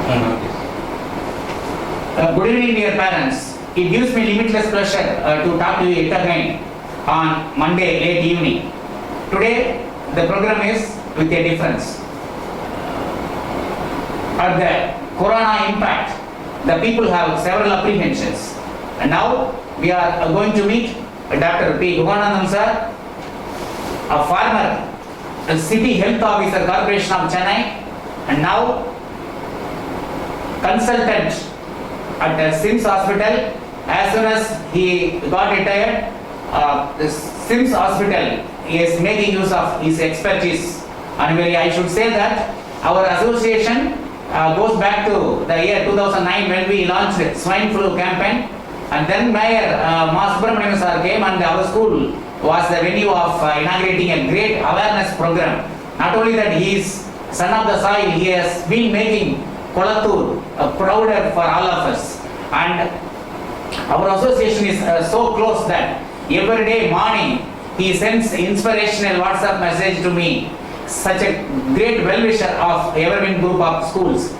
Good evening, dear parents. It gives me limitless pleasure to talk to you yet again on Monday late evening. Today, the program is with a difference. At the corona impact, the people have several apprehensions. And now, we are going to meet Dr. P. Kuganantham sir, a former City Health Officer Corporation of Chennai, and now consultant at the SIMS Hospital. As soon as he got retired, the SIMS Hospital is making use of his expertise. And I should say that our association goes back to the year 2009 when we launched the swine flu campaign. And then Mayor Mas Subramanian sir came and our school was the venue of inaugurating a great awareness program. Not only that, he is son of the soil, he has been making Kolattur prouder for all of us. And our association is so close that every day morning he sends inspirational WhatsApp message to me. Such a great well-wisher of Everwind group of schools.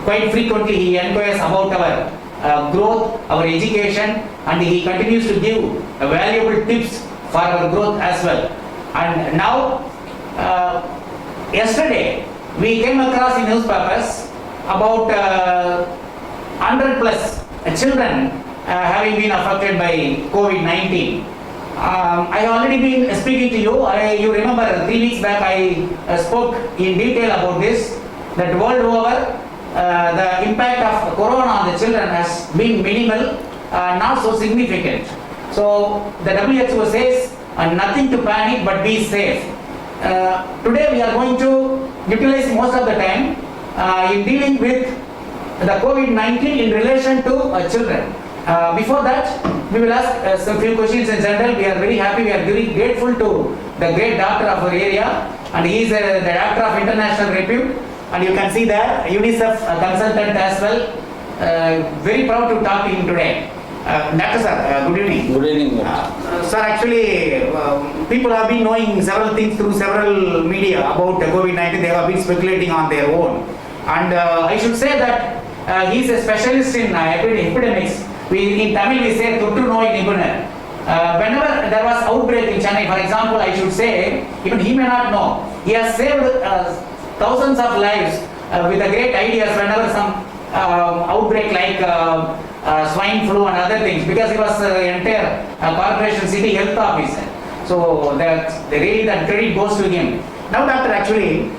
Quite frequently he inquires about our growth, our education, and he continues to give valuable tips for our growth as well. And now, yesterday we came across in newspapers about 100 plus children having been affected by COVID-19. I have already been speaking to you. You remember 3 weeks back I spoke in detail about this, that world over the impact of corona on the children has been minimal, not so significant. So the WHO says nothing to panic but be safe. Today we are going to utilize most of the time in dealing with the COVID-19 in relation to children. Before that, we will ask some few questions in general. We are very happy, we are very grateful to the great doctor of our area, and he is the doctor of international repute. And you can see there, UNICEF consultant as well. Very proud to talk to him today. Doctor sir, good evening. Good evening. Sir, actually, people have been knowing several things through several media about COVID-19. They have been speculating on their own. And I should say that he is a specialist in epidemics. In Tamil we say Thottu Noi Nibunar. Whenever there was outbreak in Chennai, for example, I should say, even he may not know, he has saved thousands of lives with the great ideas whenever some outbreak like swine flu and other things, because he was entire corporation city health officer. So that really that credit goes to him. Now doctor, actually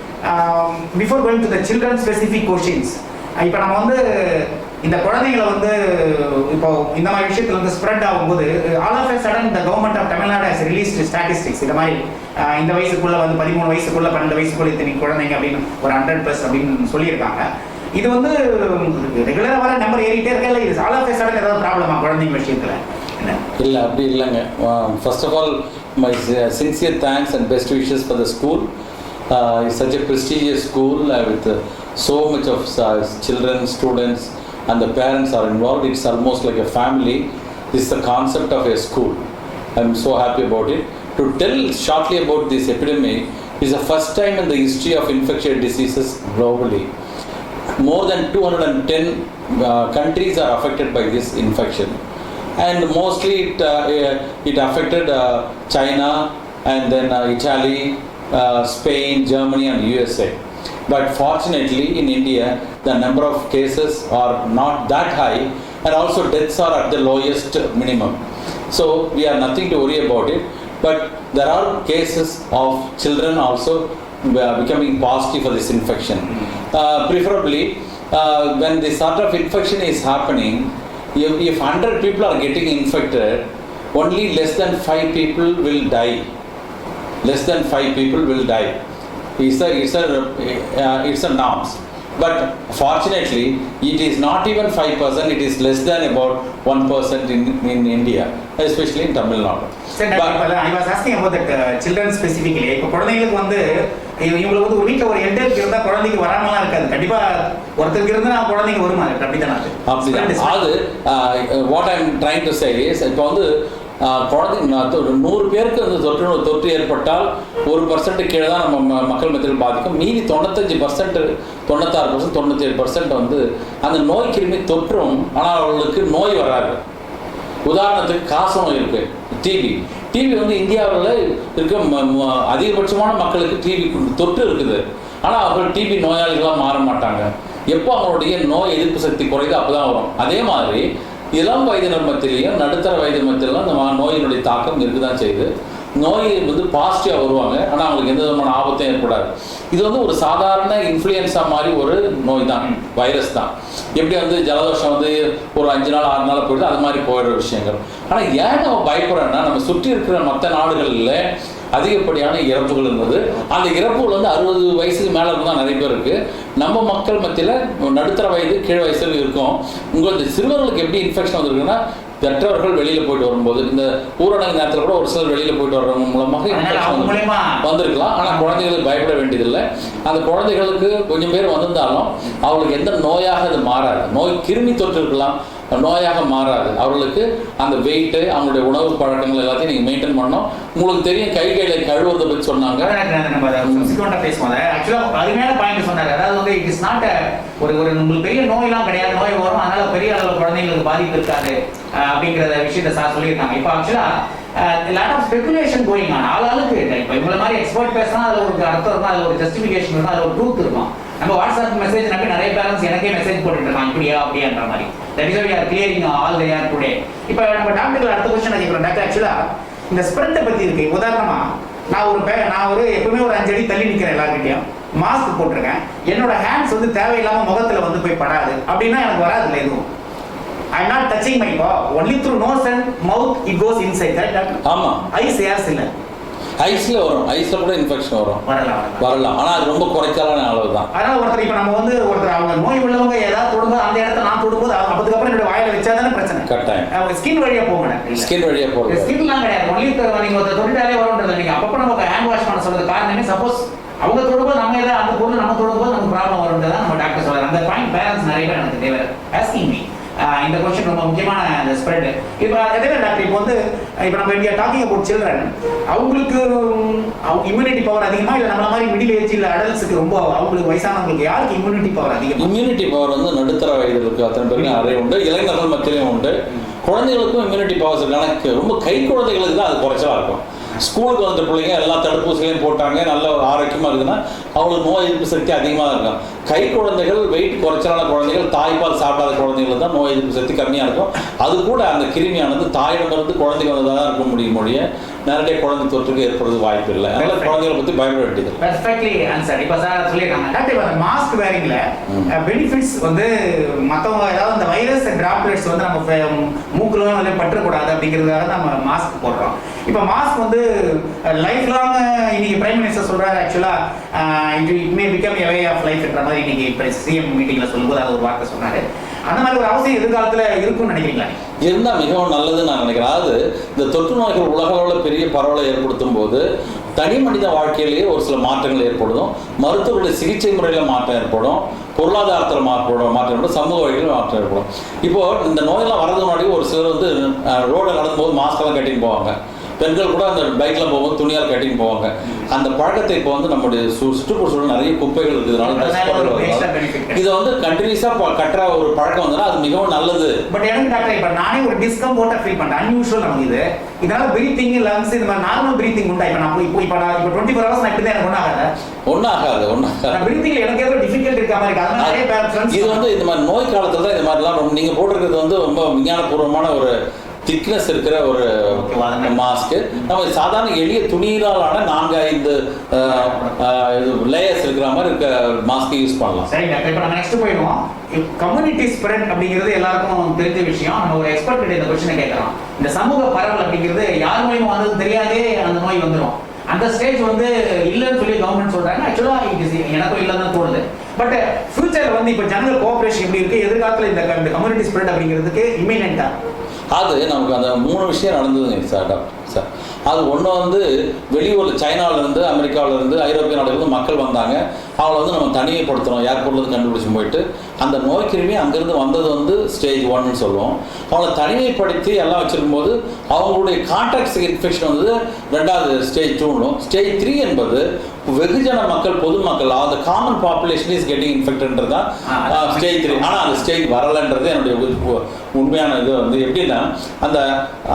before going to the children specific questions, இப்போ நம்ம வந்து இந்த குழந்தைகளை வந்து இப்போ இந்த மாதிரி விஷயத்துல வந்து ஸ்ப்ரெட் ஆகும்போது all of a sudden the government of Tamil Nadu has released statistics. இந்த மாதிரி இந்த வயசுக்குள்ள வந்து 13 வயசுக்குள்ள 12 வயசுக்குள்ள இத்தனை குழந்தைங்க அப்படின்னு ஒரு 100+ அப்படின்னு சொல்லியிருக்காங்க. இது வந்து ரெகுலரா வர நம்பர் ஏறிட்டே இருக்கல, இது ஆல் ஆஃப் எ சடன் ஏதாவது ப்ராப்ளமா குழந்தைங்க விஷயத்துல? இல்லை, அப்படி இல்லைங்க. First of all my sincere thanks and best wishes for the school. It's such a prestigious school with so much of children, students, and the parents are involved. It's almost like a family. This is the concept of a school. I'm so happy about it. To tell shortly about this epidemic, is the first time in the history of infectious diseases globally. More than 210 countries are affected by this infection, and mostly it affected China, and then Italy, Spain, Germany, and USA. But fortunately in India, the number of cases are not that high, and also deaths are at the lowest minimum. So we have nothing to worry about it. But there are cases of children also becoming positive for this infection. Preferably when this sort of infection is happening, if 100 people are getting infected, only less than 5 people will die. Less than 5 people will die. It's a norms. But fortunately, it is not even 5%, it is less than about 1% in India, especially in Tamil Nadu. Sir, I was asking about that children specifically. இப்போ குழந்தைகளுக்கு வந்து இவங்களுக்கு வந்து ஒரு வீட்டில் ஒரு எல்டருக்கு இருந்தால் குழந்தைக்கு வராமலாம் இருக்காது. கண்டிப்பாக ஒருத்தருக்கு இருந்தால் குழந்தைங்க வருமா? அப்படிதான் அது what I am trying to say is, இப்போ வந்து குழந்தைங்க 100 பேருக்கு அந்த தொற்று ஏற்பட்டால் 1% கீழே தான் நம்ம மக்கள் மத்தியில் பாதிக்கும். மீதி 95%, 96%, 97% வந்து அந்த நோய் கிருமி தொற்றும். ஆனால் அவர்களுக்கு நோய் வராது. உதாரணத்துக்கு காச நோய் இருக்கு, டிவி வந்து இந்தியாவில் இருக்க அதிகபட்சமான மக்களுக்கு டிவி தொற்று இருக்குது. ஆனால் அவர்கள் டிபி நோயாளிகளாக மாற மாட்டாங்க. எப்போ அவங்களுடைய நோய் எதிர்ப்பு சக்தி குறையுது அப்போ தான் வரும். அதே மாதிரி இளம் வயதினர் மத்தியிலையும் நடுத்தர வயது மத்தியிலும் அந்த நோயினுடைய தாக்கம் இருக்கு தான் செய்யுது. நோய் வந்து பாசிட்டிவாக வருவாங்க, ஆனால் அவங்களுக்கு எந்த விதமான ஆபத்தும் ஏற்படாது. இது வந்து ஒரு சாதாரண இன்ஃப்ளூயன்ஸா மாதிரி ஒரு நோய் தான், வைரஸ் தான். எப்படி வந்து ஜலதோஷம் வந்து ஒரு 5 நாள் 6 நாள் போயிடுது, அது மாதிரி போயிடுற விஷயங்கள். ஆனால் ஏன் நம்ம பயப்படுறோம்னா, நம்ம சுற்றி இருக்கிற மற்ற நாடுகளில் அதிகப்படியான இறப்புகள் இருந்தது. அந்த இறப்புகள் வந்து 60 வயசுக்கு மேலே இருந்தால் நிறைய பேர் இருக்குது. நம்ம மக்கள் மத்தியில் நடுத்தர வயது கீழ் வயசுல இருக்கும். உங்களுக்கு சிறுவர்களுக்கு எப்படி இன்ஃபெக்ஷன் வந்துருக்குன்னா, பெற்றவர்கள் வெளியில் போயிட்டு வரும்போது, இந்த ஊரடங்கு நேரத்தில் கூட ஒரு சிலர் வெளியில் போயிட்டு வர்றவங்க மூலமாக இன்ஃபெக்ஷன் வந்திருக்கலாம். ஆனால் குழந்தைகளுக்கு பயப்பட வேண்டியதில்லை. அந்த குழந்தைகளுக்கு கொஞ்சம் பேர் வந்திருந்தாலும் அவங்களுக்கு எந்த நோயாக அது மாறாது. நோய் கிருமி தொற்று இருக்கலாம், நோயாக மாறாது. அவர்களுக்கு அந்த வெயிட்டு, அவங்களுடைய உணவு பழக்கங்கள் எல்லாத்தையும் நீங்கள் மெயின்டைன் பண்ணணும். உங்களுக்கு தெரியும், கைகளை கழுவுறதை பற்றி சொன்னாங்க. அருமையான பாயிண்ட் சொன்னாங்க. அதாவது வந்து இட் இஸ் நாட் ஒரு உங்களுக்கு பெரிய நோயெல்லாம் கிடையாது, நோய் வரும், அதனால பெரிய அளவு குழந்தைங்களுக்கு பாதிப்பு இருக்காது அப்படிங்கிற விஷயத்தை சார் சொல்லியிருக்காங்க. இப்போ ஆக்சுவலா lot of speculation going on. ஆளாளுக்கு இப்போ இவங்களை மாதிரி எக்ஸ்பர்ட் பேசினா அதில் ஒரு அர்த்தம் இருக்கும், அதில் ஒரு ஜஸ்டிஃபிகேஷன் இருக்கும், அதில் ஒரு ட்ரூத் இருக்கும். நம்ம வாட்ஸ்அப் மெசேஜ் நம்பி நிறைய பேரண்ட்ஸ் எனக்கே மெசேஜ் போட்டுட்டு இருக்காங்க, இப்படியா அப்படின்ற மாதிரி. That is why we are clearing all the air today. இப்போ நம்ம டாக்டர்கள் அடுத்த क्वेश्चन கேக்குறோம். டாக்டர், ஆக்சுவலா இந்த ஸ்ப்ரெட் பத்தி இருக்கு. உதாரணமா நான் ஒரு எப்பவுமே ஒரு 5 அடி தள்ளி நிக்கிறேன், எல்லார்கிட்டயும் மாஸ்க் போட்டிருக்கேன். என்னோட ஹேண்ட்ஸ் வந்து தேவையில்லாம முகத்துல வந்து போய் படாது அப்படின்னா எனக்கு வராது இல்லை எதுவும். I am not touching my paw, only through nose and mouth it goes inside. Correct, doctor? ஆமா. ஐஸ் ஏர்ஸ் இல்ல, ஐஸ்ல வரும், ஐஸ்ல கூட இன்ஃபெக்ஷன் வரலாம். ஆனா அது ரொம்ப குறைக்கான அளவு தான். அதனால ஒருத்தர் அவங்க நோய் உள்ளவங்க ஏதாவது தொடும்போது அந்த இடத்த நான் தொடும்போது அதுக்கப்புறம் என்னோட வாயில வச்சாதானே பிரச்சனை. கட்டாயம் அவங்க ஸ்கின் வழியா போகணும். ஸ்கின் வழியா போறது, ஸ்கின்லாம் கிடையாது. ஒன்லி நீங்க ஒருத்தர் தொட்டாலே வரும்ன்றது. நீங்க அப்பப்போ நமக்கு ஹேண்ட் வாஷ் பண்ண சொல்றது காரணமே, சப்போஸ் அவங்க தொடும்போது நம்ம ஏதாவது அந்த பொருள் நம்ம தொடும்போது நமக்கு ப்ராப்ளம் வரும்ன்றதான் நம்ம டாக்டர் சொல்றாரு. அந்த பாயிண்ட் பேரண்ட்ஸ் நிறைய பேர் எனக்கு தேவை ஆஸ்கிங் மீ. இந்த क्वेश्चन ரொம்ப முக்கியமான அந்த ஸ்ப்ரெட். இப்போ அதே டாக்டர், இப்போ வந்து இப்போ நம்ம இந்தியா டாக்கிங் அபவுட் சில்ட்ரன், அவங்களுக்கு இம்யூனிட்டி பவர் அதிகமா இல்லை நம்மள மாதிரி மிடில் ஏஜ் இல்லை அடல்ட்ஸுக்கு ரொம்ப அவங்களுக்கு வயசானவங்களுக்கு யாருக்கு இம்யூனிட்டி பவர் அதிகம்? இம்யூனிட்டி பவர் வந்து நடுத்தர வயதிற்கு அத்தனை பேருக்கு நிறைய உண்டு, இளைஞர்கள் மத்தியிலையும் உண்டு. குழந்தைகளுக்கும் இம்யூனிட்டி பவர்ஸ் இருக்கு. ரொம்ப கை குழந்தைகளுக்கு தான் அது குறைச்சலா இருக்கும். ஸ்கூலுக்கு வந்த பிள்ளைங்க எல்லா தடுப்பூசிகளையும் போட்டாங்க, நல்ல ஒரு ஆரோக்கியமாக இருக்குதுன்னா அவங்களுக்கு நோய் எதிர்ப்பு சக்தி அதிகமாக இருக்கும். கை குழந்தைகள், வெயிட் குறைச்சலான குழந்தைகள், தாய்ப்பால் சாப்பிடாத குழந்தைகள் தான் நோய் எதிர்ப்பு சக்தி கம்மியாக இருக்கும். அது கூட அந்த கிருமியானது தாயிடமிருந்து குழந்தைங்க வந்ததாக தான் இருக்க முடிய நிறைய குழந்தை தொற்றுக்கு ஏற்படுறது வாய்ப்பு இல்லை. அதனால குழந்தைகளை பற்றி பயப்பட வேண்டியது. Perfectly answer. இப்போ சார் சொல்லியிருக்காங்க டாக்டர், அந்த மாஸ்க் வேரிங்ல பெனிஃபிட்ஸ் வந்து மற்றவங்க ஏதாவது இந்த வைரஸ் டிராப்லெட்ஸ் வந்து நம்ம மூக்குலாம் வந்து பற்றக்கூடாது அப்படிங்கிறதுக்காக நம்ம மாஸ்க் போடுறோம். இப்போ மாஸ்க் வந்து லைஃப் லாங் இன்னைக்கு பிரைம் மினிஸ்டர் சொல்றாரு, ஆக்சுவலா it may become a way of லைஃப்ன்ற மாதிரி இன்னைக்கு சிஎம் மீட்டிங்ல சொல்லும்போது அது ஒரு வார்த்தை சொன்னாரு. அந்த மாதிரி ஒரு அவசியம் எதிர்காலத்துல இருக்கும்னு நினைக்கிறீங்களா? இருந்தால் மிகவும் நல்லதுன்னு நான் நினைக்கிறேன். அதாவது இந்த தொற்று நோய்கள் உலக அளவில் பெரிய பரவலை ஏற்படுத்தும் போது தனி மனித வாழ்க்கையிலேயே ஒரு சில மாற்றங்கள் ஏற்படும். மருத்துவர்களுடைய சிகிச்சை முறையில் மாற்றம் ஏற்படும், பொருளாதாரத்தில் மாற்றம் ஏற்படும், சமூக வழிகளில் மாற்றம் ஏற்படும். இப்போ இந்த நோயெல்லாம் வரதுக்கு முன்னாடி ஒரு சிலர் வந்து ரோடு நடக்கும்போது மாஸ்கெல்லாம் கட்டின்னு போவாங்க. பெண்கள் கூட அந்த பைக்கில் போகும்போது துணியால் கட்டின்னு போவாங்க. அந்த பழக்கத்தை இப்போ வந்து நம்முடைய சுற்றுப்புறச்சூழல் நிறைய குப்பைகள் இருக்கிறதுனால இதை வந்து கண்டினியூஸாக கட்டுற ஒரு பழக்கம் வந்ததுன்னா அது மிகவும் நல்லது. பட் எனக்கு டாக்டர், இப்போ நானே ஒரு டிஸ்கம்ஃபோர்ட்டாக ஃபீல் பண்ணுறேன். அன்யூஷுவல் நமக்கு இதனால பிரீத்திங், லங்ஸ், இந்த மாதிரி நார்மல் பிரீத்திங் உண்டா? இப்போ நான் இப்போ 24 hours நான் இப்படி தான் எனக்கு ஒன்றும் ஆகாது. பிரீத்திங்ல எனக்கு ஏதோ டிஃபிகல்ட் இருக்க மாதிரி இருக்கு. அதனால நிறைய பேரண்ட்ஸ் இது வந்து இந்த மாதிரி நோய் காலத்தில் தான் இந்த மாதிரிலாம் நீங்கள் போட்டிருக்கிறது வந்து ரொம்ப விஞ்ஞானபூர்வமான ஒரு திக்னஸ் இருக்கிற ஒரு மாஸ்க். நம்ம சாதாரண எளிய துணியிலான 4-5 லேயர்ஸ் இருக்கிற மாதிரி இருக்க மாஸ்க் யூஸ் பண்ணலாம். சரி டாக்டர், இப்போ நம்ம நெக்ஸ்ட் போயிடுவோம். கம்யூனிட்டி ஸ்ப்ரெட் அப்படிங்கிறது எல்லாருக்கும் தெரிஞ்ச விஷயம். நம்ம ஒரு எக்ஸ்பர்ட் கிட்ட இந்த क्वेश्चन கேட்கலாம். இந்த சமூக பரவல் அப்படிங்கிறது யார் மூலமா வந்தது தெரியாதே அந்த நோய் வந்துடும். அந்த ஸ்டேஜ் வந்து இல்லைன்னு சொல்லி கவர்மெண்ட் சொல்றாங்க. ஆக்சுவலா எனக்கும் இல்லைன்னு தோணுது. பட் ஃபியூச்சர்ல வந்து இப்போ ஜனரல் கோஆபரேஷன் எப்படி இருக்கு, எதிர்காலத்தில் இந்த கம்யூனிட்டி ஸ்ப்ரெட் அப்படிங்கிறதுக்கு இமினென்ட்டா அது நமக்கு அந்த 3 விஷயம் நடந்ததுங்க சார் டாக்டர் சார். அது ஒன்று வந்து வெளியூரில் சைனாவிலேருந்து அமெரிக்காவிலேருந்து ஐரோப்பிய நாடுகளில் மக்கள் வந்தாங்க. அவளை வந்து நம்ம தனிமைப்படுத்தணும், ஏர்போர்ட்லேருந்து கண்டுபிடிச்சி போயிட்டு அந்த நோய் கிருமி அங்கேருந்து வந்தது வந்து ஸ்டேஜ் 1ன்னு சொல்லுவோம். அவளை தனிமைப்படுத்தி எல்லாம் வச்சிருக்கும்போது அவங்களுடைய கான்டாக்ட் இன்ஃபெக்ஷன் வந்து 2வது ஸ்டேஜ் 2னும். ஸ்டேஜ் 3 என்பது வெகுஜன மக்கள், பொதுமக்கள், அந்த காமன் பாப்புலேஷன் இஸ் கெட்டிங் இன்ஃபெக்டன்றது தான் ஸ்டேஜ் 3. ஆனால் அந்த ஸ்டேஜ் வரலைன்றது என்னுடைய உண்மையான இது வந்து எப்படின்னா, அந்த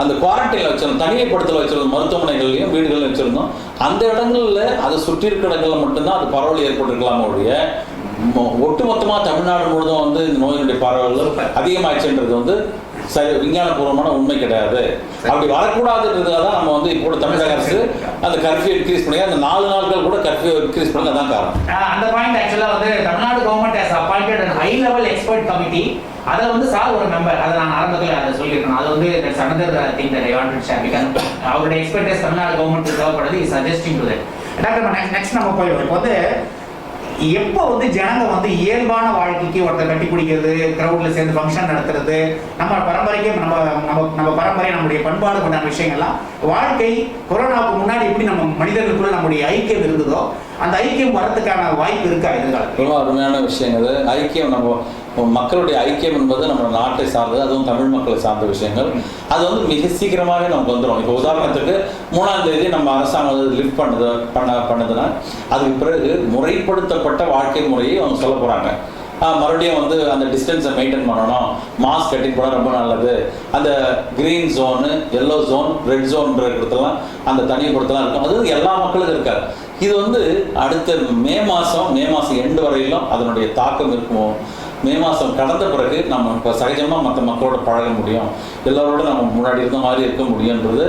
அந்த குவாரண்டைனில் வச்சிருந்தோம், தனிமைப்படுத்தல வச்சிருந்தோம், மருத்துவமனைகள்லையும் வீடுகளையும் வச்சிருந்தோம். அந்த இடங்களில் அதை சுற்றி இருக்கிற இடங்களில் மட்டும்தான் அது பரவல் ஏற்பட்டிருக்கலாம். ஒழிய ஒட்டுமொத்தமாக தமிழ்நாடு முழுதும் வந்து இந்த நோயினுடைய பரவல் அதிகமாகிடுச்சுன்றது வந்து சரி விஞ்ஞானபூர்வமான உண்மை கிடையாது. அப்படி வரக்கூடாதுன்றதுக்காக தான் நம்ம வந்து இப்போ தமிழக அரசு அந்த கர்ஃபியூ இன்க்ரீஸ் பண்ணி அந்த 4 நாட்கள் கூட கர்ஃபியூ இன்க்ரீஸ் பண்ணி அதான் காரணம். அந்த பாயிண்ட் ஆக்சுவலாக வந்து Tamil Nadu government has appointed and high level expert committee. அதை வந்து சார் ஒரு மெம்பர், அதை நான் ஆரம்பத்தில் அதை சொல்லியிருக்கணும். அது வந்து another thing that I want to share because அவருடைய எக்ஸ்பர்டைஸ் தமிழ்நாடு கவர்மெண்ட் தேவைப்படுது is suggesting to that. Doctor next நம்ம போயிடுவோம். இப்போ வந்து எப்போ வந்து ஜனங்க வந்து இயல்பான வாழ்க்கைக்கு ஒருத்தர் கட்டி பிடிக்கிறது, கிரௌட்ல சேர்ந்து ஃபங்க்ஷன் நடத்துறது, நம்ம பரம்பரைக்கு நம்ம பரம்பரை நம்முடைய பண்பாடு கொண்ட விஷயங்கள்லாம் வாழ்க்கை கொரோனாவுக்கு முன்னாடி எப்படி நம்ம மனிதர்களுக்குள்ள நம்முடைய ஐக்கியம் இருந்ததோ அந்த ஐக்கியம் வரதுக்கான வாய்ப்பு இருக்கா எதிர்காலத்தில்? ரொம்ப அருமையான விஷயங்கள். ஐக்கியம் நம்ம மக்களுடைய ஐக்கியம் என்பது நம்ம நாட்டை சார்ந்தது, அதுவும் தமிழ் மக்களை சார்ந்த விஷயங்கள். அது வந்து மிக சீக்கிரமாகவே நமக்கு வந்துடும். இப்போ உதாரணத்துக்கு 3ஆம் தேதி நம்ம அரசாங்கம் லிஃப்ட் பண்ணுதுன்னா அதுக்கு பிறகு முறைப்படுத்தப்பட்ட வாழ்க்கை முறையை அவங்க சொல்ல போகிறாங்க. மறுபடியும் வந்து அந்த டிஸ்டன்ஸை மெயின்டைன் பண்ணணும், மாஸ்க் கட்டிங் போனால் ரொம்ப நல்லது, அந்த green zone, yellow zone, red ஜோன்ற இடத்துலாம் அந்த தனிமைப்படுத்தலாம் இருக்கும். அது எல்லா மக்களுக்கும் இருக்காது. இது வந்து அடுத்த மே மாதம் எண்டு வரையிலும் அதனுடைய தாக்கம் இருக்குமோ. மே மாதம் கடந்த பிறகு நம்ம இப்போ சகஜமாக மற்ற மக்களோட பழக முடியும், எல்லாரோட நம்ம முன்னாடி இருந்த மாதிரி இருக்க முடியுன்றது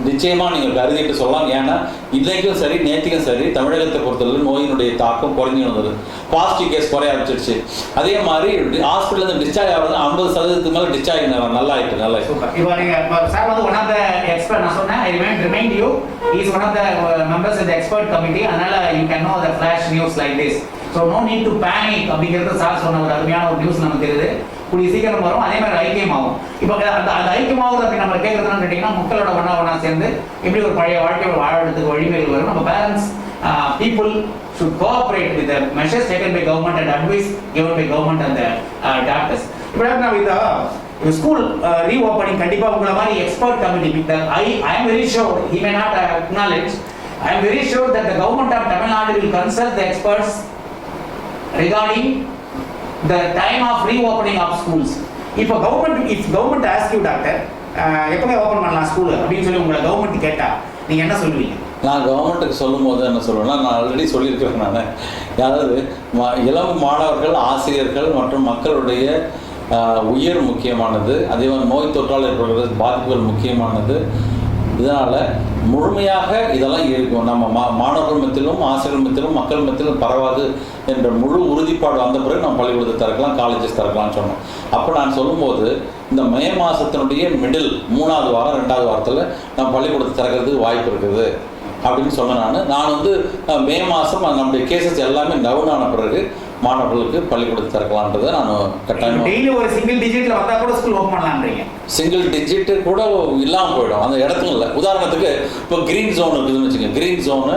நிச்சயமாக நீங்கள் கருதிட்டு சொல்லலாம். ஏன்னா இன்றைக்கும் சரி நேற்றுக்கும் சரி தமிழகத்தை பொறுத்தவரை நோயினுடைய தாக்கம் குறைஞ்சி வந்தது. பாசிட்டிவ் கேஸ் குறைய ஆரம்பிச்சிருச்சு. அதே மாதிரி ஹாஸ்பிட்டல் டிஸ்சார்ஜ் ஆகிறது 50% மேலே டிஸ்சார்ஜ் நல்லா ஆயிட்டு. நல்லா இப்போ நீங்கள் சார் வந்து ஒன் ஆஃப் த எக்ஸ்பர்ட், நான் சொன்னேன் I remind you is one of the members in the expert committee. அதனால you can know the flash news like this. So no need to panic அப்படிங்கிறது சார் சொன்ன ஒரு அருமையான ஒரு news நமக்கு தெரியுது. கூடிய சீக்கிரம் வரும். அதே மாதிரி ஐக்கியமாகும். இப்போ அந்த ஐக்கியமாகுது அப்படி நம்ம கேட்கறதுன்னு கேட்டிங்கன்னா மக்களோட ஒன்றா சேர்ந்து எப்படி ஒரு பழைய வாழ்க்கையோட வாழறதுக்கு வழிமுறைகள் வரும். நம்ம parents people should cooperate with the measures taken by government and advice given by government and the doctors. இப்போ நான் இந்த ஸ்கூல் ரீஓப்பனிங் கண்டிப்பாக உங்களை மாதிரி expert committee I am very sure he may not acknowledge. I am very sure that the government of Tamil Nadu will consult the experts regarding the time of reopening of schools. If government asks you doctor எப்போ open பண்ணலாம் school அப்படின்னு சொல்லி உங்களை government கேட்டா நீங்க என்ன சொல்லுவீங்க? நான் கவர்மெண்ட்டுக்கு சொல்லும் போது என்ன சொல்லுவேன்னா, நான் ஆல்ரெடி சொல்லியிருக்கிறேன். நான் அதாவது இளம் மாணவர்கள், ஆசிரியர்கள் மற்றும் மக்களுடைய உயிர் முக்கியமானது, அதே மாதிரி நோய் தொற்றால் ஏற்படுகிற பாதிப்புகள் முக்கியமானது. இதனால் முழுமையாக இதெல்லாம் இருக்கும். நம்ம மாணவர்கள் மத்தியிலும் ஆசிரியர்கள் மத்தியிலும் மக்கள் மத்தியிலும் பரவாது என்ற முழு உறுதிப்பாடு வந்த பிறகு நம்ம பள்ளிக்கூடத்தை திறக்கலாம், காலேஜஸ் திறக்கலாம்னு சொன்னோம். அப்போ நான் சொல்லும்போது இந்த மே மாதத்தினுடைய மிடில் 3வது வாரம் 2வது வாரத்தில் நம்ம பள்ளிக்கூடத்தை திறக்கிறதுக்கு வாய்ப்பு இருக்குது அப்படின்னு சொன்னேன். நான் வந்து மே மாதம் நம்முடைய கேசஸ் எல்லாமே டவுன் ஆன பிறகு மாணவர்களுக்கு பள்ளிக்கூடத்தை திறக்கலான்றதை நான் கட்டாயம். டெய்லி ஒரு சிங்கிள் டிஜிட்ல வந்தா கூட ஸ்கூல் ஓபன் பண்ணலாம்ன்றீங்க? சிங்கிள் டிஜிட் கூட இல்லாமல் போயிடும் அந்த இடத்துல இல்லை. உதாரணத்துக்கு இப்போ கிரீன் ஜோன் இருக்குதுன்னு வச்சுக்கோங்க. Green zone,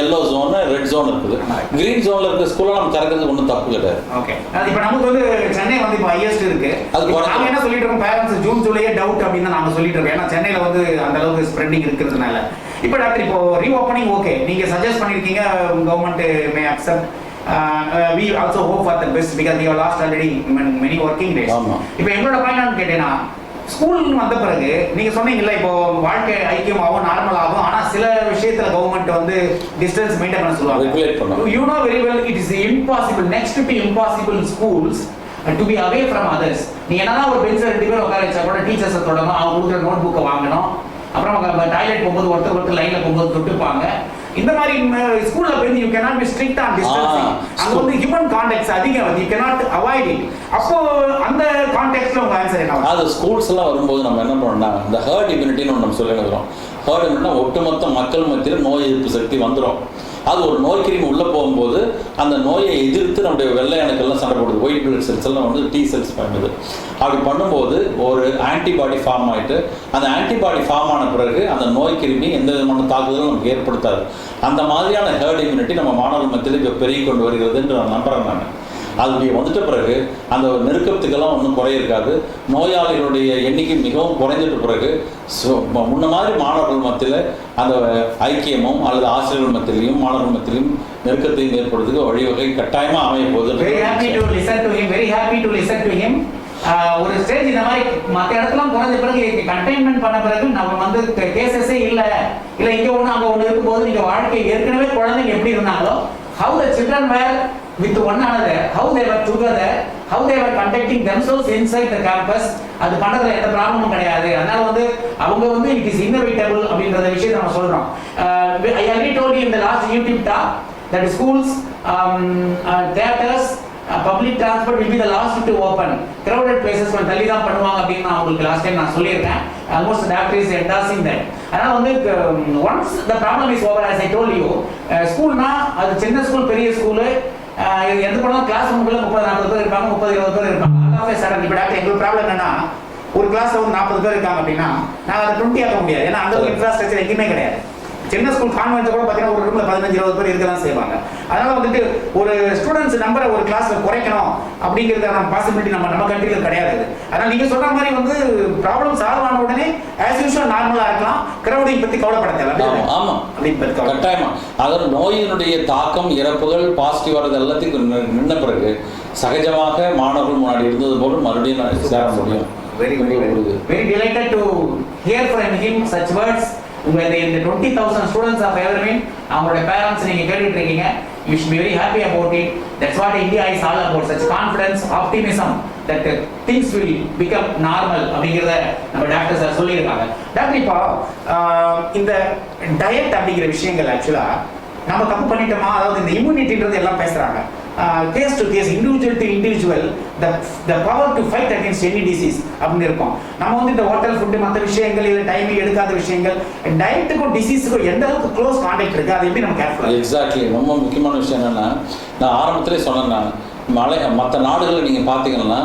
yellow zone, red zone இருக்குது. கிரீன் ஜோன்ல இருக்க ஸ்கூலை நம்ம திறக்கிறது ஒன்றும் தப்பு கிடையாது. ஓகே, அது இப்போ நமக்கு வந்து சென்னை வந்து இப்போ ஹையஸ்ட் இருக்கு. அது நாங்கள் என்ன சொல்லிட்டு இருக்கோம், பேரண்ட்ஸ் ஜூன் ஜூலையே டவுட் அப்படின்னு நாங்கள் சொல்லிட்டு இருக்கோம். ஏன்னா சென்னையில் வந்து அந்த அளவுக்கு ஸ்ப்ரெட்டிங் இருக்கிறதுனால. இப்போ டாக்டர் இப்போ ரீஓப்பனிங் ஓகே நீங்க சஜஸ்ட் பண்ணிருக்கீங்க, government may accept. We also hope for the best because we have lost already many working days. இப்போ எங்களோட பாயிண்ட் கேட்டேன்னா, ஸ்கூல் வந்த பிறகு நீங்க சொன்னீங்கல்ல இப்போ வாழ்க்கை ஐக்கியம் ஆகும், நார்மல் ஆகும். ஆனா சில விஷயத்துல கவர்மெண்ட் வந்து டிஸ்டன்ஸ் மெயின்டைன் பண்ண சொல்லுவாங்க. You know very well it is impossible, next to be impossible schools to be away from others. நீ என்னதான் ஒரு பெஞ்சில் 2 பேர் உட்கார வச்சா கூட டீச்சர்ஸை தொடணும், அவங்க கொடுக்குற நோட் புக்கை வாங்கணும், அப்புறம் டாய்லெட் போகும்போது ஒருத்தர் லைன்ல போகும்போது தொட்டுப்பாங்க. இந்த மாதிரி ஸ்கூல்ல போய் you cannot be strict on distancing. அங்க வந்து ஹியூமன் கான்டாக்ட்ஸ் அதிகம் வந்து யூ கேனாட் அவாய்ட் இட். அப்போ அந்த கான்டெக்ஸ்ட்ல உங்க ஆன்சர் என்ன? அது ஸ்கூல்ஸ் எல்லாம் வரும்போது நம்ம என்ன பண்ணோம்னா இந்த ஹர்ட் இம்யூனிட்டின்னு நம்ம சொல்லிடுறோம். ஹர்ட் இம்யூனிட்டினா ஒட்டுமொத்த மக்கள் மத்தியில் நோய் எதிர்ப்பு சக்தி வந்துடும். அது ஒரு நோய் கிருமி உள்ளே போகும்போது அந்த நோயை எதிர்த்து நம்முடைய வெள்ளை அணுக்கள்லாம் சண்டை போடுது. ஒயிட் பிளட் செல்ஸ் எல்லாம் வந்து T செல்ஸ் பண்ணுது. அப்படி பண்ணும்போது ஒரு ஆன்டிபாடி ஃபார்ம் ஆகிட்டு அந்த ஆன்டிபாடி ஃபார்ம் ஆன பிறகு அந்த நோய் கிருமி எந்த விதமான தாக்குதலும் நமக்கு ஏற்படுத்தாது. அந்த மாதிரியான ஹெர்ட் இம்யூனிட்டி நம்ம மாணவர்கள் மத்தியில் இப்போ பெருகி கொண்டு வருகிறது நான் நம்புகிறேன். நான் அது வந்துட்ட பிறகு அந்த நெருக்கத்துக்கெல்லாம் ஒன்றும் குறைய இருக்காது. நோயாளிகளுடைய எண்ணிக்கை மிகவும் குறைஞ்சிட்ட பிறகு முன்ன மாதிரி மாணவர்கள் மத்தியில் அந்த ஐக்கியமும் அல்லது ஆசிரியர்கள் மத்தியிலையும் மாணவர்கள் மத்தியிலையும் நெருக்கத்தையும் ஏற்படுறதுக்கு வழிவகை கட்டாயமாக அமைய போகுது. ஒரு ஸ்டேஜ் இந்த மாதிரி மற்ற இடத்துலாம் குறைஞ்ச பிறகு கண்டெய்ன்மெண்ட் பண்ண பிறகு நம்ம வந்து கேசஸே இல்லை இங்கே ஒன்று அங்கே ஒன்று இருக்கும்போது நீங்கள் வாழ்க்கை ஏற்கனவே குழந்தைங்க எப்படி இருந்தாங்களோ how the children were with one another, how they were together, how they were conducting themselves inside the campus, அது பண்றதுல எந்த ப்ராப்ளமும் கிடையாது. அதனால வந்து அவங்க வந்து it is inevitable அப்படிங்கற விஷயத்தை நம்ம சொல்றோம். I already told you in the last YouTube talk that schools, theaters, public transport will be the last to open. Crowded places கொஞ்சம் தள்ளி தான் பண்ணுவாங்க அப்படின்னு நான் உங்களுக்கு லாஸ்ட் டைம் நான் சொல்லியிருக்கேன். Almost the doctor is endorsing that. ஆனால் வந்து once the problem is over, as I told you, ஸ்கூல்னா அது சின்ன ஸ்கூல் பெரிய ஸ்கூலு எந்த போனாலும் கிளாஸ் ரூமுக்குள்ள 30-40 பேர் இருப்பாங்க, 30-20 பேர் இருப்பாங்க. அதாவே சடன் இப்போ டாக்டர் எங்களுக்கு ப்ராப்ளம் என்னன்னா ஒரு கிளாஸ்ல வந்து 40 பேர் இருக்காங்க அப்படின்னா நாங்கள் அதை 20 ஆக்க முடியாது. ஏன்னா அந்த ஒரு இன்ஃப்ராஸ்ட்ரக்சர் எங்கேயுமே கிடையாது. சின்ன ஸ்கூல் கான்வென்ட்ல கூட பார்த்தீங்கன்னா ஒரு ரூம்ல 15-20 பேர் இருக்க தான் செய்வாங்க. அதனால வந்துட்டு ஒரு ஸ்டூடெண்ட்ஸ் நம்பரை ஒரு கிளாஸ்ல குறைக்கணும் அப்படிங்கிறத பாசிபிலிட்டி நம்ம கண்ட்ரியில் கிடையாது. அதனால நீங்க சொல்ற மாதிரி வந்து ப்ராப்ளம் சால்வ் ஆன உடனே ஆஸ் யூஷுவல் நார்மலா இருக்கலாம். கிரவுடிங் பத்தி கவலைப்பட தேவை. ஆமா கட்டாயமா. அதாவது நோயினுடைய தாக்கம் இறப்புகள் பாசிட்டிவ் வரது எல்லாத்தையும் நின்ன பிறகு சகஜமாக மாணவர்கள் முன்னாடி இருந்தது போல மறுபடியும் சேர முடியும். Very delighted to hear from him such words. When the 20,000 students of Evergreen, அவங்களுடைய parents நீங்க கேட்டுட்டு இருக்கீங்க, you should be very happy about it. That's what India is all about, such confidence, optimism that things will become normal அப்படிங்கறத நம்ம doctors சொல்லியிருக்காங்க. Doctor இப்போ இந்த diet அப்படிங்கிற விஷயங்கள் ஆக்சுவலா நம்ம தப்பு பண்ணிட்டோமா? அதாவது இந்த இம்யூனிட்டின்றது எல்லாம் பேசுறாங்க. Case to case, individual to individual, the power to fight against any disease அப்படின்னு இருக்கும். நம்ம வந்து இந்த ஹோட்டல் ஃபுட்டு மற்ற விஷயங்கள் இல்லை டைமிங் எடுக்காத விஷயங்கள் டயட்டுக்கும் டிசீஸுக்கும் எந்த அளவுக்கு க்ளோஸ் கான்டாக்ட் இருக்கு அதை எப்படி நம்ம கேர்ஃபுல்லாக? எக்ஸாக்ட்லி. ரொம்ப முக்கியமான விஷயம் என்னன்னா நான் ஆரம்பத்திலே சொன்னேன். மற்ற நாடுகளில் நீங்கள் பார்த்தீங்கன்னா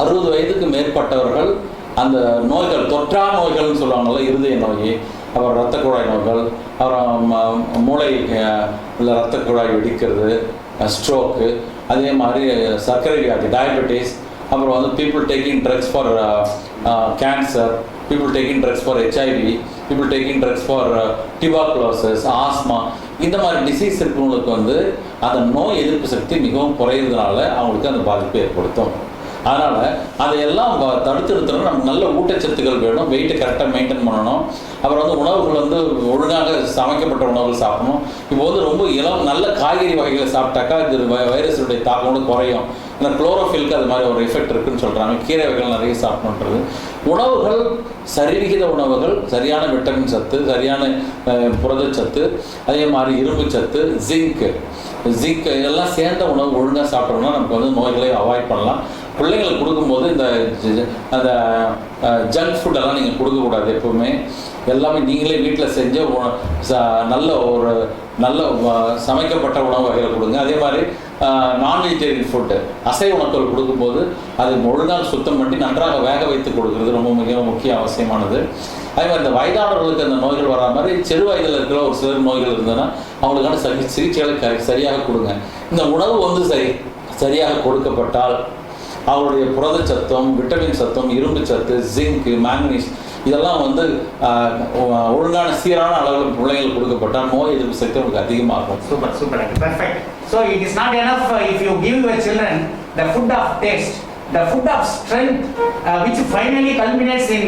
60 வயதுக்கு மேற்பட்டவர்கள் அந்த நோய்கள் தொற்றா நோய்கள்னு சொல்லுவாங்கல்ல, இருதய நோய், அப்புறம் ரத்த குழாய் நோய்கள், அப்புறம் மூளை இல்லை ரத்த குழாய் வெடிக்கிறது, ஸ்ட்ரோக்கு, அதே மாதிரி சர்க்கரை வியாதி டயபெட்டிஸ், அப்புறம் வந்து people taking drugs for cancer, people taking drugs for HIV, people taking drugs for tuberculosis, asthma, இந்த மாதிரி டிசீஸ் இருக்கிறவங்களுக்கு வந்து அந்த நோய் எதிர்ப்பு சக்தி மிகவும் குறையிறதுனால அவங்களுக்கு அந்த பாதிப்பு ஏற்படுத்தும். அதனால் அதையெல்லாம் தடுத்து நிறுத்தணும். நமக்கு நல்ல ஊட்டச்சத்துக்கள் வேணும், வெயிட்டை கரெக்டாக மெயின்டைன் பண்ணணும். அப்புறம் வந்து உணவுகள் வந்து ஒழுங்காக சமைக்கப்பட்ட உணவுகள் சாப்பிடணும். இப்போ வந்து ரொம்ப நல்ல காய்கறி வகைகளை சாப்பிட்டாக்கா இது வைரஸுடைய தாக்கம் கூட குறையும். ஏன்னா குளோரோஃபில்க்கு அது மாதிரி ஒரு எஃபெக்ட் இருக்குன்னு சொல்கிறாங்க. கீரை வகைகள் நிறைய சாப்பிடணுன்றது. உணவுகள் சரிவிகித உணவுகள், சரியான விட்டமின் சத்து, சரியான புரதச்சத்து, அதே மாதிரி இரும்பு சத்து, ஜிங்க் இதெல்லாம் சேர்ந்த உணவு ஒழுங்காக சாப்பிட்டோம்னா நமக்கு வந்து நோய்களை அவாய்ட் பண்ணலாம். பிள்ளைங்களுக்கு கொடுக்கும்போது அந்த ஜங்க் ஃபுட்டெல்லாம் நீங்கள் கொடுக்கக்கூடாது. எப்போவுமே எல்லாமே நீங்களே வீட்டில் செஞ்ச நல்ல சமைக்கப்பட்ட உணவு வகைகளை கொடுங்க. அதே மாதிரி நான் வெஜிடேரியன் ஃபுட்டு, அசைவ உணவுகள் கொடுக்கும்போது அது ஒழுங்காக சுத்தம் பண்ணி நன்றாக வேக வைத்து கொடுக்குறது ரொம்ப மிக முக்கிய அவசியமானது. அதே மாதிரி இந்த வயதானவர்களுக்கு அந்த நோய்கள் வரா மாதிரி சிறு வயதில் இருக்கிற ஒரு சில நோய்கள் இருந்ததுன்னா அவங்களுக்கான சிகிச்சைகளை சரியாக கொடுங்க. இந்த உணவு வந்து சரியாக கொடுக்கப்பட்டால் அவருடைய புரதச்சத்தம், விட்டமின் சத்தம், இரும்பு சத்து, ஜிங்க், மேங்கனீஸ் இதெல்லாம் வந்து ஒழுங்கான சீரான அளவில் பிள்ளைங்களுக்கு கொடுக்கப்பட்டால் நோய் எதிர்ப்பு சக்தி உங்களுக்கு அதிகமாகும். Super perfect. So it is not enough if you give your children the food of taste, the food of strength, which finally culminates in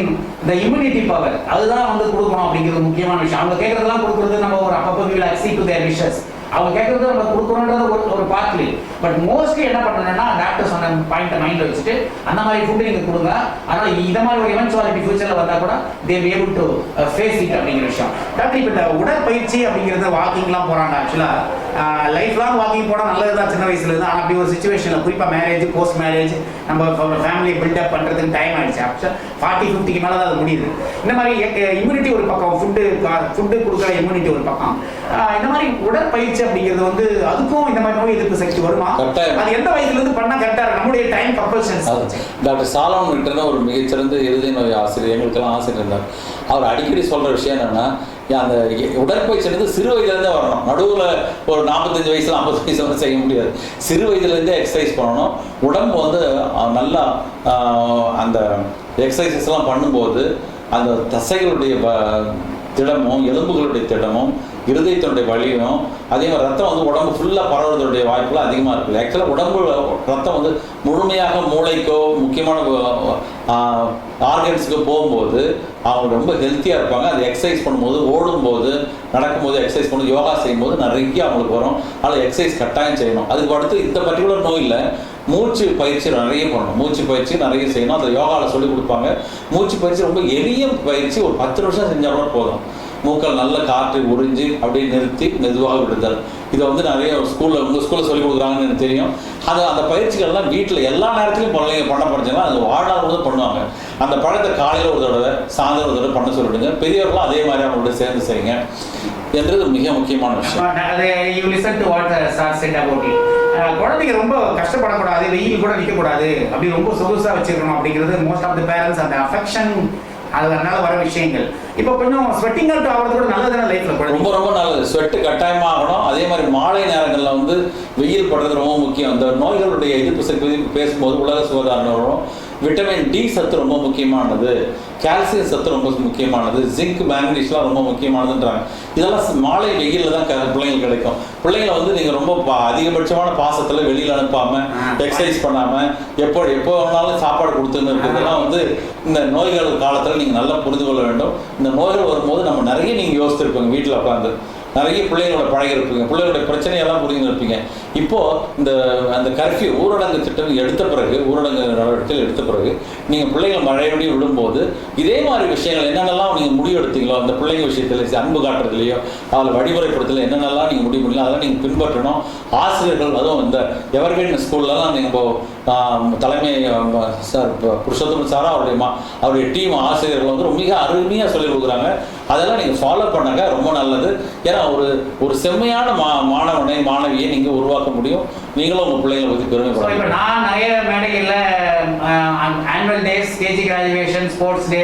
the immunity power. அதுதான் வந்து கொடுக்கணும் அப்படிங்கிறது முக்கியமான விஷயம். அவங்க கேட்கறதெல்லாம் கொடுக்குறது நம்ம ஒரு அப்பப்போ we will accede to their wishes. அவங்க கேட்கறது நம்ம கொடுக்குறோன்றது ஒரு பார்ட்லி. பட் மோஸ்ட்லி என்ன பண்ணணும்னா டாக்டர் சொன்ன பாயிண்ட்டை மைண்டில் வச்சுட்டு அந்த மாதிரி ஃபுட்டு நீங்கள் கொடுங்க. ஆனால் இந்த மாதிரி ஒரு எவென்ச்சுவாலிட்டி ஃபியூச்சரில் வந்தால் கூட they be able to face it அப்படிங்கிற விஷயம். டாக்டர் இப்போ இந்த உடற்பயிற்சி அப்படிங்கிறது வாக்கிங்லாம் போகிறாங்க. ஆக்சுவலாக லைஃப் லாங் வாக்கிங் போனால் நல்லது தான் சின்ன வயசுலேருந்து. ஆனால் அப்படி ஒரு சுச்சுவேஷனில் குறிப்பாக மேரேஜ், போஸ்ட் மேரேஜ், நம்ம ஃபேமிலி பில்டப் பண்ணுறதுக்கு டைம் ஆகிடுச்சு. அப்போ 40-50க்கு மேலே தான் அது முடியுது. இந்த மாதிரி இம்யூனிட்டி ஒரு பக்கம், ஃபுட்டு கொடுக்குற இம்யூனிட்டி ஒரு பக்கம். இந்த மாதிரி உடற்பயிற்சி அப்படிங்கிறது வந்து அதுக்கும் இந்த மாதிரி நோய் எதிர்ப்பு சக்தி வருமா? அது எந்த வயசுலேருந்து பண்ணால் கரெக்டாக இருக்கும்? நம்முடைய டைம் கம்பல்ஷன்ஸ். டாக்டர் சாலமன் கிட்ட ஒரு மிகச்சிறந்த இருதய நோய் ஆசிரியர், எங்களுக்கெல்லாம் ஆசிரியர் இருந்தார். அவர் அடிக்கடி சொல்கிற விஷயம் என்னென்னா, அந்த உடற்பயிற்சி சிறு வயதுலேருந்தே வரணும். நடுவில் ஒரு 45 வயசுல 50 வயசுல செய்ய முடியாது. சிறு வயதுலேருந்தே எக்ஸசைஸ் பண்ணணும். உடம்பு வந்து நல்லா அந்த எக்ஸசைசஸ்லாம் பண்ணும்போது அந்த தசைகளுடைய திடமும், எலும்புகளுடைய திடமும், இருதயத்தினுடைய வலியும், அதே மாதிரி ரத்தம் வந்து உடம்பு ஃபுல்லாக பரவுறதுடைய வாய்ப்புலாம் அதிகமாக இருக்குது. ஆக்சுவலாக உடம்பு ரத்தம் வந்து முழுமையாக மூளைக்கோ முக்கியமான ஆர்கன்ஸுக்கு போகும்போது அவங்க ரொம்ப ஹெல்த்தியாக இருப்பாங்க. அது எக்ஸசைஸ் பண்ணும்போது, ஓடும்போது, நடக்கும்போது, எக்ஸசைஸ் பண்ணும்போது, யோகா செய்யும்போது நிறைய அவங்களுக்கு வரும். அதில் எக்ஸசைஸ் கட்டாயம் செய்யணும். அதுக்கு அடுத்து இந்த பர்டிகுலர் நோயில் மூச்சு பயிற்சி நிறைய பண்ணணும். மூச்சு பயிற்சி நிறைய செய்யணும். அந்த யோகாவில் சொல்லிக் கொடுப்பாங்க. மூச்சு பயிற்சி ரொம்ப எளிய பயிற்சி, ஒரு 10 நிமிஷம் செஞ்சால் கூட போதும். மூக்கள் நல்ல காற்று உறிஞ்சி அப்படியே நிறுத்தி மெதுவாக விடுதல். இதை வந்து நிறைய உங்கள் ஸ்கூலில் சொல்லிக் கொடுக்குறாங்கன்னு எனக்கு தெரியும். அந்த பயிற்சிகள்லாம் வீட்டில் எல்லா நேரத்துலையும் பண்ண படிச்சோன்னா அது வாழ்நாள் கூட பண்ணுவாங்க. அந்த பழத்தை காலையில் ஒரு தடவை, சாயந்தரம் ஒரு தடவை பண்ண சொல்லிவிடுங்க. பெரியவர்களும் அதே மாதிரி அவங்களோட சேர்ந்து செய்யுங்க என்றது மிக முக்கியமான விஷயம். குழந்தைங்க ரொம்ப கஷ்டப்படக்கூடாது, வெயில் கூட நிற்கக்கூடாது, அப்படி ரொம்ப சொகுசாக வச்சிருக்கணும் அப்படிங்கிறது மோஸ்ட் ஆஃப் தி பேரண்ட்ஸ். அந்த அஃபெக்ஷன் அதனால வர விஷயங்கள் இப்போ கொஞ்சம் ஸ்வெட்டிங் அவுட் ஆகிறது கூட நல்லதான லைஃப்ல ரொம்ப ரொம்ப நல்லது. ஸ்வெட்டு கட்டாயமாக ஆகணும். அதே மாதிரி மாலை நேரங்களில் வந்து வெயில் படுறது ரொம்ப முக்கியம். இந்த நோய்களுடைய எதிர்ப்பு சக்தி பேசும்போது உலக சுகாதார நிறுவனம் விட்டமின் டி சத்து ரொம்ப முக்கியமானது, கால்சியம் சத்து ரொம்ப முக்கியமானது, ஜிங்க், மேங்கனீஸ்லாம் ரொம்ப முக்கியமானதுன்றாங்க. இதெல்லாம் மாலை வெயிலில் தான் பிள்ளைங்களுக்கு கிடைக்கும். பிள்ளைங்களை வந்து நீங்கள் ரொம்ப அதிகபட்சமான பாசத்தில் வெளியில் அனுப்பாமல், எக்ஸசைஸ் பண்ணாமல், எப்போ வேணாலும் சாப்பாடு கொடுத்துன்னு இருக்கிறதெல்லாம் வந்து இந்த நோய்கள் காலத்தில் நீங்கள் நல்லா புரிந்து கொள்ள வேண்டும். இந்த நோய்கள் வரும்போது நம்ம நிறைய நீங்கள் யோசிச்சிருப்பீங்க. வீட்டில் உட்காந்து நிறைய பிள்ளைகளோட பழகிருப்பீங்க, பிள்ளைகளோட பிரச்சனையெல்லாம் புரிஞ்சுருப்பீங்க. இப்போது அந்த கர்ஃப்யூ ஊரடங்கு திட்டம் எடுத்த பிறகு, ஊரடங்கு நடவடிக்கைகள் எடுத்த பிறகு நீங்கள் பிள்ளைகளை மழையபடி விடும்போது இதே மாதிரி விஷயங்கள் என்னென்னலாம் நீங்கள் முடிவு எடுத்தீங்களோ, அந்த பிள்ளைங்க விஷயத்தில் அன்பு காட்டுறதுலையோ, அதில் வழிமுறைப்படுத்தல என்னென்னலாம் நீங்கள் முடிவு பண்ணலாம், அதெல்லாம் நீங்கள் பின்பற்றணும். ஆசிரியர்கள், அதுவும் இந்த எவர்கிரீன் ஸ்கூல்லலாம் நீங்கள் இப்போ தலைமை சார் புருஷோத்தமன் சாரா அவருடைய டீம் ஆசிரியர்கள் வந்து மிக அருமையாக சொல்லிக் கொடுக்குறாங்க. அதெல்லாம் நீங்கள் ஃபாலோ பண்ணாங்க ரொம்ப நல்லது. ஏன்னா ஒரு செம்மையான மாணவனை, மாணவியை நீங்கள் உருவாக்க முடியும். நீங்களும் உங்கள் பிள்ளைங்களை பற்றி பெருமைப்படலாம். இப்போ நான் நிறைய மேடைகளில் annual days, KG graduation, sports day,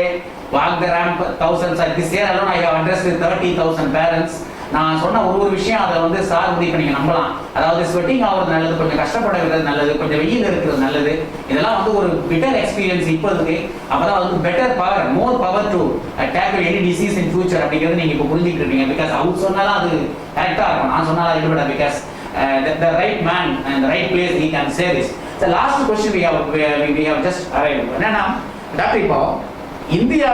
walk the ramp, thousands at this year alone I have addressed 30,000 parents. நான் சொன்ன ஒரு விஷயம் அதை வந்து சார் இப்போ நீங்கள் நம்பலாம். அதாவது ஸ்வெட்டிங் ஆகிறது நல்லது, கொஞ்சம் கஷ்டப்பட விடுறது நல்லது, கொஞ்சம் வெயில் இருக்கிறது நல்லது. இதெல்லாம் வந்து ஒரு பெட்டர் எக்ஸ்பீரியன்ஸ் இப்போ இருக்கு. அப்போதான் வந்து better power, more power to tackle any disease in future அப்படிங்கிறது நீங்கள் இப்போ புரிஞ்சுக்கிட்டு இருக்கீங்க. பிகாஸ் அவர் சொன்னாலும் அது கரெக்டாக இருக்கும், நான் சொன்னாலும் இது விட because the right man and the right place he can say this. The last question we have just arrived. என்னன்னா டாக்டர், இப்போ இந்தியா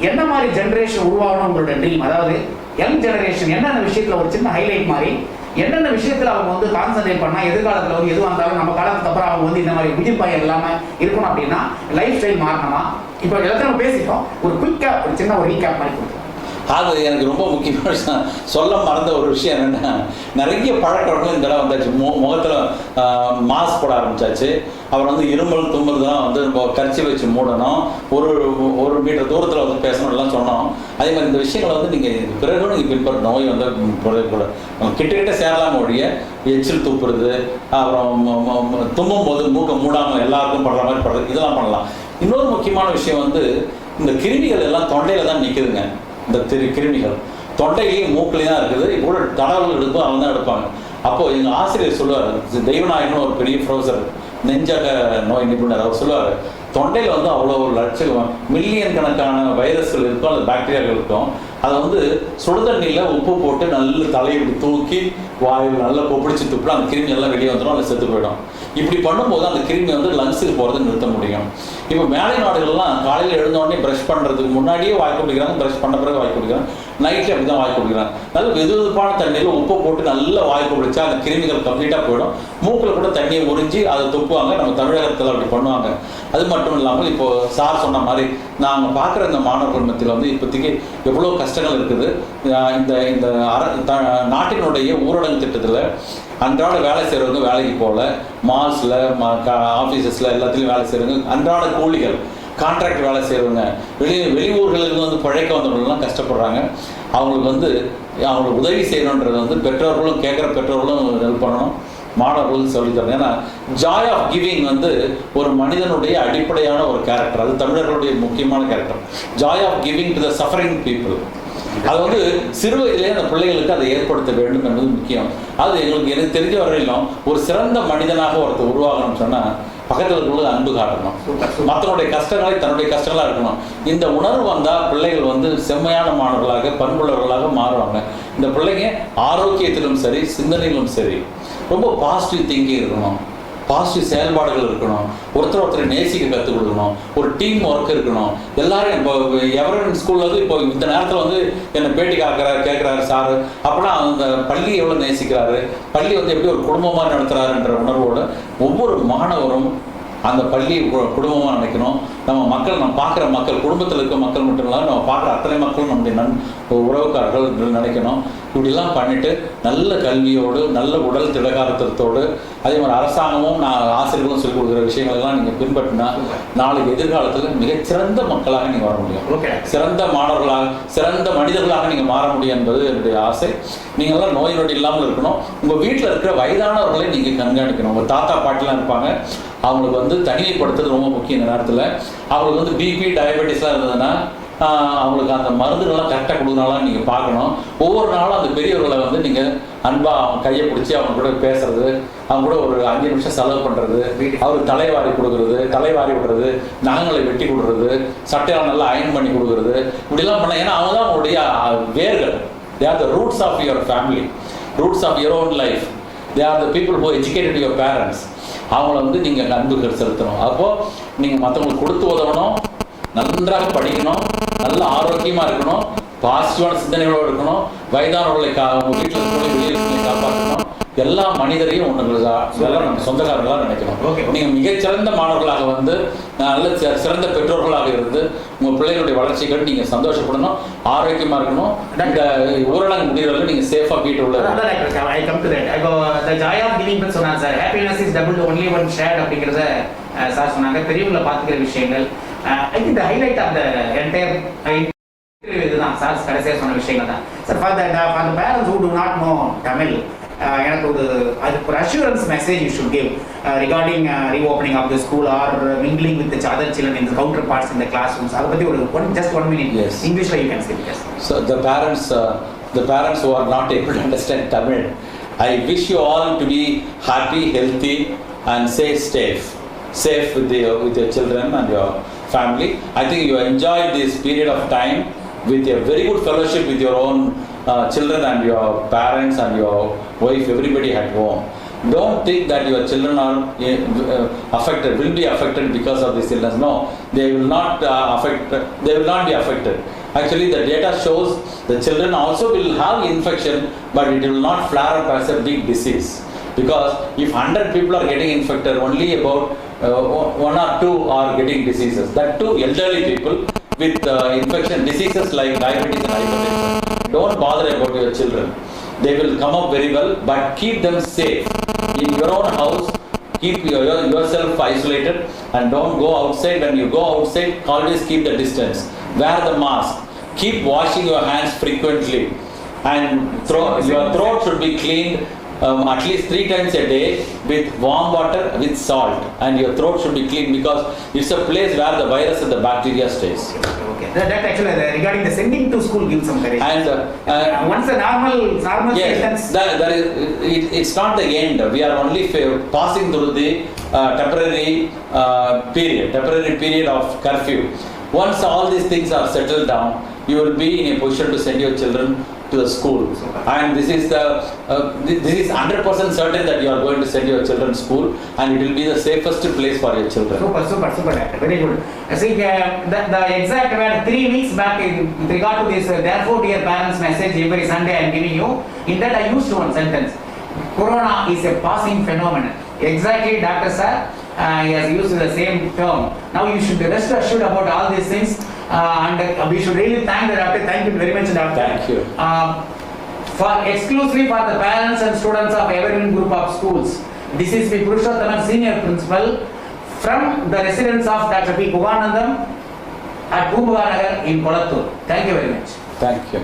என்ன மாதிரி ஜெனரேஷன் உருவாகணும் உங்களோட ட்ரீம்? அதாவது யங் ஜெனரேஷன் என்னென்ன விஷயத்தில் ஒரு சின்ன ஹைலைட் மாதிரி என்னென்ன விஷயத்தில் அவங்க வந்து கான்சன்ட்ரேட் பண்ணால் எதிர்காலத்தில் வந்து எதுவாக இருந்தாலும் நம்ம காலத்துக்கு அப்புறம் அவங்க வந்து இந்த மாதிரி உயிர் பயம் இல்லாமல் இருக்கணும் அப்படின்னா லைஃப் ஸ்டைல் மாறணுமா? இப்போ எல்லாத்தையும் நம்ம பேசிட்டோம். ஒரு குயிக்காக ஒரு சின்ன ஒரு ரீகேப் மாதிரி கொடுத்துருவோம். அது எனக்கு ரொம்ப முக்கியமான விஷயம், சொல்ல மறந்த ஒரு விஷயம் என்னென்னா, நிறைய பழக்கவழக்கம் இந்த இடம் வந்தாச்சு. முகத்தில் மாஸ்க் போட ஆரம்பித்தாச்சு. அப்புறம் வந்து இருமல், தும்முறதுலாம் வந்து நம்ம கரிச்சி வச்சு மூடணும், ஒரு மீட்டர் தூரத்தில் வந்து பேசணும் எல்லாம் சொன்னோம். அதே மாதிரி இந்த விஷயங்களை வந்து நீங்கள் பிறகு நீங்கள் பின்பற்ற நோய் வந்து கூட கிட்ட சேரலாம் ஒழிய எச்சில் துப்புறது, அப்புறம் தும்பும் போது மூக்கை மூடாமல் எல்லாருக்கும் படுற மாதிரி படுறது, இதெல்லாம் பண்ணலாம். இன்னொரு முக்கியமான விஷயம் வந்து இந்த கிருமிகள் எல்லாம் தொண்டையில் தான் நிற்குதுங்க. இந்த கிருமிகள் தொண்டையிலையும் மூக்கிலையும் தான் இருக்குது. இப்போ தடவல் எடுப்போம், அவங்க தான் எடுப்பாங்க. அப்போது எங்கள் ஆசிரியர் சொல்லுவார், தெய்வநாயகன் ஒரு பெரிய ப்ரொஃபஸர், நெஞ்சக நோய் நிபுணர், அவர் சொல்லுவார், தொண்டையில் வந்து அவ்வளோ லட்சம் மில்லியன் கணக்கான வைரஸ்கள் இருக்கும், அல்லது பாக்டீரியாக்கள் இருக்கும். அதை வந்து சுடுதண்ணியில் உப்பு போட்டு நல்ல தலையை இப்படி தூக்கி வாயில் நல்லா கொப்பிடிச்சு துப்பினா அந்த கிருமி எல்லாம் வெளியே வந்துடும், அதில் செத்து போயிடும். இப்படி பண்ணும்போது அந்த கிருமி வந்து லங்ஸுக்கு போகிறது நிறுத்த முடியும். இப்போ மேலை நாடுகள்லாம் காலையில் எழுந்தோடனே ப்ரஷ் பண்ணுறதுக்கு முன்னாடியே வாய் குடிக்கிறாங்க, ப்ரஷ் பண்ண பிறகு வாய் குடிக்கிறாங்க, நைட்டில் அப்படி தான் வாய் குடிக்கிறாங்க. நல்ல வெதுவெதுப்பான தண்ணியில் உப்பை போட்டு நல்லா வாய் குடிச்சா அந்த கிருமிகள் கம்ப்ளீட்டாக போயிடும். மூக்கில் கூட தண்ணியை உறிஞ்சி அதை துப்புவாங்க. நம்ம தமிழகத்தில் அப்படி பண்ணுவாங்க. அது மட்டும் இல்லாமல் இப்போது சார் சொன்ன மாதிரி நாங்கள் பார்க்குற இந்த மாணவர்கள் மத்தியில் வந்து இப்போதைக்கு எவ்வளோ கஷ்டங்கள் இருக்குது. இந்த நாட்டினுடைய ஊரடங்கு திட்டத்தில் அன்றாட வேலை செய்கிறவங்க வேலைக்கு போகல, மால்ஸில் ஆஃபீஸஸில் எல்லாத்துலேயும் வேலை செய்கிறவங்க, அன்றாட கூலிகள், கான்ட்ராக்ட் வேலை செய்கிறவங்க, வெளியூர்களிலிருந்து வந்து பழைக்க வந்தவர்கள்லாம் கஷ்டப்படுறாங்க. அவங்களுக்கு உதவி செய்யணுன்றது வந்து பெற்றோர்களும் கேட்குற பெற்றோர்களும் ஹெல்ப் பண்ணணும், மாணவர்களும் சொல்லித்தரணும். ஏன்னா ஜாய் ஆஃப் கிவிங் வந்து ஒரு மனிதனுடைய அடிப்படையான ஒரு கேரக்டர். அது தமிழர்களுடைய முக்கியமான character. Joy of giving to the suffering people. அது வந்து சிறு வயதிலே அந்த பிள்ளைகளுக்கு அதை ஏற்படுத்த வேண்டும் என்பது முக்கியம். அது எனக்கு தெரிஞ்ச வரையிலும் ஒரு சிறந்த மனிதனாக ஒருத்தர் உருவாகணும்னு சொன்னால் பக்கத்தில் இருக்கிறவங்களுக்கு அன்பு காட்டணும், மற்றவனுடைய கஷ்டங்களை தன்னுடைய கஷ்டங்களாக இருக்கணும். இந்த உணர்வு வந்தால் பிள்ளைகள் வந்து செம்மையான மாணவர்களாக பண்புள்ளவர்களாக மாறுவாங்க. இந்த பிள்ளைங்க ஆரோக்கியத்திலும் சரி சிந்தனையிலும் சரி ரொம்ப பாசிட்டிவ் திங்கிங் இருக்கணும், பாசிட்டிவ் செயல்பாடுகள் இருக்கணும், ஒருத்தரை நேசிக்க கற்றுக் கொடுக்கணும், ஒரு டீம் ஒர்க் இருக்கணும். எல்லாரும் இப்போ எவரன் ஸ்கூலில் வந்து இப்போ இந்த நேரத்தில் வந்து என்னை பேட்டி கேட்குறாரு சார் அப்படின்னா அந்த பள்ளி எவ்வளோ நேசிக்கிறாரு, பள்ளி வந்து எப்படி ஒரு குடும்பமாக நடத்துகிறாருன்ற உணர்வோடு ஒவ்வொரு மாணவரும் அந்த பள்ளியை குடும்பமாக நினைக்கணும். நம்ம பார்க்குற மக்கள், குடும்பத்தில் இருக்க மக்கள் மட்டும் இல்லாமல் நம்ம பார்க்குற அத்தனை மக்களும் நம்முடைய உறவுக்காரர்கள் நினைக்கணும். இப்படிலாம் பண்ணிட்டு நல்ல கல்வியோடு நல்ல உடல் திடகாரத்தோடு அதே மாதிரி அரசாங்கமும் ஆசிரியர்களும் சொல்லிக் கொடுக்குற விஷயங்களெல்லாம் நீங்கள் பின்பற்றினா நாளைக்கு எதிர்காலத்தில் மிகச்சிறந்த மக்களாக நீங்கள் வர முடியும், சிறந்த மாணவர்களாக சிறந்த மனிதர்களாக நீங்கள் மாற முடியும் என்பது என்னுடைய ஆசை. நீங்கள்லாம் நோய் நொடி இல்லாமல் இருக்கணும். உங்கள் வீட்டில் இருக்கிற வயதானவர்களை நீங்கள் கண்காணிக்கணும். உங்கள் தாத்தா பாட்டிலாம் இருப்பாங்க, அவங்களுக்கு வந்து தனிமைப்படுத்துறது ரொம்ப முக்கியம். இந்த நேரத்தில் அவங்களுக்கு வந்து பிபி டயபெட்டிஸ்லாம் இருந்ததுன்னா அவங்களுக்கு அந்த மருந்துகள்லாம் கரெக்டாக கொடுக்குறாங்களான்னு நீங்கள் பார்க்கணும். ஒவ்வொரு நாளும் அந்த பெரியவர்களை வந்து நீங்கள் அன்பாக அவங்க கையை பிடிச்சி அவங்க கூட பேசுறது, அவங்க கூட ஒரு 5 நிமிஷம் செலவு பண்ணுறது, அவருக்கு தலைவாரி கொடுக்குறது, தலைவாரி விடுறது, நகங்களை வெட்டி கொடுக்குறது, சட்டையெல்லாம் நல்லா அயன் பண்ணி கொடுக்குறது, இப்படிலாம் பண்ண. ஏன்னா அவங்க தான் அவங்களுடைய வேர்கள். They are the roots of your family, roots of your own life. They are the people who educated your parents. அவங்கள வந்து நீங்கள் அன்புகள் செலுத்தணும். அப்போது நீங்கள் மற்றவங்களுக்கு கொடுத்து உதவணும், நன்றாக படிக்கணும், நல்ல ஆரோக்கியமாக இருக்கணும், பாசிட்டிவான சிந்தனைகளோடு இருக்கணும், வயதானவர்களை உங்கள் வீட்டில் இருக்கிறவங்களை வெளியில் இருக்கிறவங்களை காப்பாற்றணும். எல்லா மனிதரையும் எல்லாம் நம்ம சொந்தக்காரர்களாக நினைக்கணும். நீங்கள் மிகச்சிறந்த மாணவர்களாக வந்து நல்ல சிறந்த பெற்றோர்களாக இருந்து உங்கள் பிள்ளைகளுடைய வளர்ச்சிகள் நீங்கள் சந்தோஷப்படணும், ஆரோக்கியமாக இருக்கணும். இந்த ஊரடங்கு முடிவுகளில் நீங்கள் சேஃபாக வீட்டு உள்ள அப்படிங்கிறத சார் சொன்னாங்க. பெரியவங்களை பார்த்துக்கிற விஷயங்கள் I think the highlight of the entire இதுதான் சார் கடைசியாக சொன்ன விஷயங்கள் தான் sir. For the parents who do not know Tamil, எனக்கு ஒரு assurance message you should give regarding reopening of the school or mingling with the other children in the counterparts in the classrooms. அதை பற்றி just 1 minute. Yes. English you can say. Yes. So the parents who are not able to understand Tamil, I wish you all to be happy, healthy and safe with your children and your family. I think you enjoyed this period of time with a very good fellowship with your own children and your parents and your wife, everybody at home. Don't think that your children are will be affected because of this illness. No, they will not be affected. Actually, the data shows the children also will have infection, but it will not flare up as a big disease. Because if 100 people are getting infected, only about 1 or 2 are getting diseases. That too elderly people with infection diseases like diabetes and hypertension. Don't bother about your children. They will come up very well, but keep them safe. In your own house, keep yourself isolated and don't go outside. When you go outside, always keep the distance. Wear the mask. Keep washing your hands frequently. And your throat should be cleaned at least 3 times a day with warm water with salt, and your throat should be clean because it's a place where the virus and the bacteria stays. Okay. That actually regarding the sending to school gives some courage. And once the normal yes, it's not the end. We are only passing through the temporary period of curfew. Once all these things are settled down, you will be in a position to send your children to the school. Super. And this is 100% certain that you are going to send your children to school, and it will be the safest place for your children. Super, doctor. Very good. I think the exact word 3 weeks back in regard to this, therefore, dear parents message every Sunday I am giving you. In that I used one sentence. Corona is a passing phenomenon. Exactly, Doctor Sir. He has used the same term. Now you should rest assured about all these things, and we should really thank the doctor. Thank you very much, doctor. Thank you. For exclusively for the parents and students of Evergreen Group of Schools, this is the Purushottam, Senior Principal, from the residence of Dr. P. Kuganantham at Kuganantham in Kolattur. Thank you very much. Thank you.